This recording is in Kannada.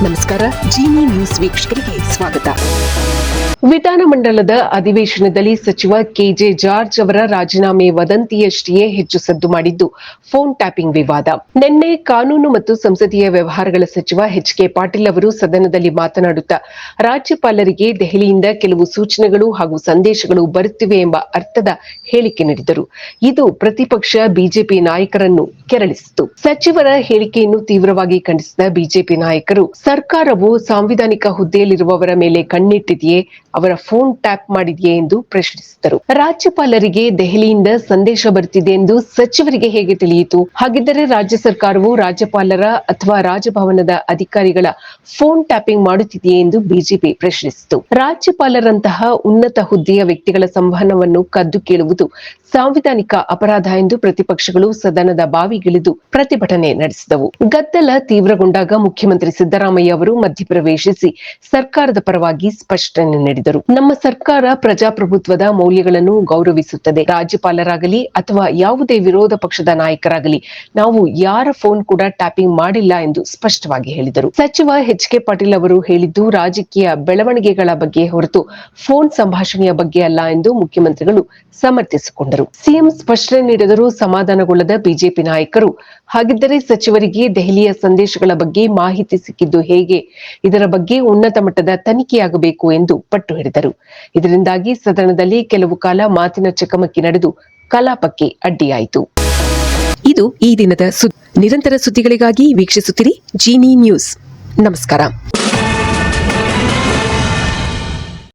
ನಮಸ್ಕಾರ. ಜಿನಿ ನ್ಯೂಸ್ ವೀಕ್ಷಕರಿಗೆ ಸ್ವಾಗತ. ವಿಧಾನಮಂಡಲದ ಅಧಿವೇಶನದಲ್ಲಿ ಸಚಿವ ಕೆಜೆ ಜಾರ್ಜ್ ಅವರ ರಾಜೀನಾಮೆ ವದಂತಿಯಷ್ಟೇ ಹೆಚ್ಚು ಸದ್ದು ಮಾಡಿದ್ದು ಫೋನ್ ಟ್ಯಾಪಿಂಗ್ ವಿವಾದ. ನಿನ್ನೆ ಕಾನೂನು ಮತ್ತು ಸಂಸದೀಯ ವ್ಯವಹಾರಗಳ ಸಚಿವ ಎಚ್.ಕೆ. ಪಾಟೀಲ್ ಅವರು ಸದನದಲ್ಲಿ ಮಾತನಾಡುತ್ತಾ ರಾಜ್ಯಪಾಲರಿಗೆ ದೆಹಲಿಯಿಂದ ಕೆಲವು ಸೂಚನೆಗಳು ಹಾಗೂ ಸಂದೇಶಗಳು ಬರುತ್ತಿವೆ ಎಂಬ ಅರ್ಥದ ಹೇಳಿಕೆ ನೀಡಿದರು. ಇದು ಪ್ರತಿಪಕ್ಷ ಬಿಜೆಪಿ ನಾಯಕರನ್ನು ಕೆರಳಿಸಿತು. ಸಚಿವರ ಹೇಳಿಕೆಯನ್ನು ತೀವ್ರವಾಗಿ ಖಂಡಿಸಿದ ಬಿಜೆಪಿ ನಾಯಕರು ಸರ್ಕಾರವು ಸಾಂವಿಧಾನಿಕ ಹುದ್ದೆಯಲ್ಲಿರುವವರ ಮೇಲೆ ಕಣ್ಣಿಟ್ಟಿದೆಯೇ, ಅವರ ಫೋನ್ ಟ್ಯಾಪ್ ಮಾಡಿದೆಯೇ ಎಂದು ಪ್ರಶ್ನಿಸಿದರು. ರಾಜ್ಯಪಾಲರಿಗೆ ದೆಹಲಿಯಿಂದ ಸಂದೇಶ ಬರುತ್ತಿದೆ ಎಂದು ಸಚಿವರಿಗೆ ಹೇಗೆ ತಿಳಿಯಿತು? ಹಾಗಿದ್ದರೆ ರಾಜ್ಯ ಸರ್ಕಾರವು ರಾಜ್ಯಪಾಲರ ಅಥವಾ ರಾಜಭವನದ ಅಧಿಕಾರಿಗಳ ಫೋನ್ ಟ್ಯಾಪಿಂಗ್ ಮಾಡುತ್ತಿದೆಯೇ ಎಂದು ಬಿಜೆಪಿ ಪ್ರಶ್ನಿಸಿತು. ರಾಜ್ಯಪಾಲರಂತಹ ಉನ್ನತ ಹುದ್ದೆಯ ವ್ಯಕ್ತಿಗಳ ಸಂವಹನವನ್ನು ಕದ್ದು ಕೇಳುವುದು ಸಾಂವಿಧಾನಿಕ ಅಪರಾಧ ಎಂದು ಪ್ರತಿಪಕ್ಷಗಳು ಸದನದ ಬಾವಿಗಿಳಿದು ಪ್ರತಿಭಟನೆ ನಡೆಸಿದವು. ಗದ್ದಲ ತೀವ್ರಗೊಂಡಾಗ ಮುಖ್ಯಮಂತ್ರಿ ಸಿದ್ದರಾಮಯ್ಯ ಅವರು ಮಧ್ಯಪ್ರವೇಶಿಸಿ ಸರ್ಕಾರದ ಪರವಾಗಿ ಸ್ಪಷ್ಟನೆ ನೀಡಿದರು. ನಮ್ಮ ಸರ್ಕಾರ ಪ್ರಜಾಪ್ರಭುತ್ವದ ಮೌಲ್ಯಗಳನ್ನು ಗೌರವಿಸುತ್ತದೆ. ರಾಜ್ಯಪಾಲರಾಗಲಿ ಅಥವಾ ಯಾವುದೇ ವಿರೋಧ ಪಕ್ಷದ ನಾಯಕರಾಗಲಿ ನಾವು ಯಾರ ಫೋನ್ ಕೂಡ ಟ್ಯಾಪಿಂಗ್ ಮಾಡಿಲ್ಲ ಎಂದು ಸ್ಪಷ್ಟವಾಗಿ ಹೇಳಿದರು. ಸಚಿವ ಎಚ್.ಕೆ. ಪಾಟೀಲ್ ಅವರು ಹೇಳಿದ್ದು ರಾಜಕೀಯ ಬೆಳವಣಿಗೆಗಳ ಬಗ್ಗೆ ಹೊರತು ಫೋನ್ ಸಂಭಾಷಣೆಯ ಬಗ್ಗೆ ಅಲ್ಲ ಎಂದು ಮುಖ್ಯಮಂತ್ರಿಗಳು ಸಮರ್ಥಿಸಿಕೊಂಡರು. ಸಿಎಂ ಸ್ಪಷ್ಟನೆ ನೀಡಿದರೂ ಸಮಾಧಾನಗೊಳ್ಳದ ಬಿಜೆಪಿ ನಾಯಕರು ಹಾಗಿದ್ದರೆ ಸಚಿವರಿಗೆ ದೆಹಲಿಯ ಸಂದೇಶಗಳ ಬಗ್ಗೆ ಮಾಹಿತಿ ಸಿಕ್ಕಿದ್ದು ಹೇಗೆ? ಇದರ ಬಗ್ಗೆ ಉನ್ನತ ಮಟ್ಟದ ತನಿಖೆಯಾಗಬೇಕು ಎಂದು ಪಟ್ಟು ಹಿಡಿದರು. ಇದರಿಂದಾಗಿ ಸದನದಲ್ಲಿ ಕೆಲವು ಕಾಲ ಮಾತಿನ ಚಕಮಕಿ ನಡೆದು ಕಲಾಪಕ್ಕೆ ಅಡ್ಡಿಯಾಯಿತು. ಇದು ಈ ದಿನದ ನಿರಂತರ ಸುದ್ದಿಗಳಿಗಾಗಿ ವೀಕ್ಷಿಸುತ್ತಿರಿ ಜಿನಿ ನ್ಯೂಸ್. ನಮಸ್ಕಾರ.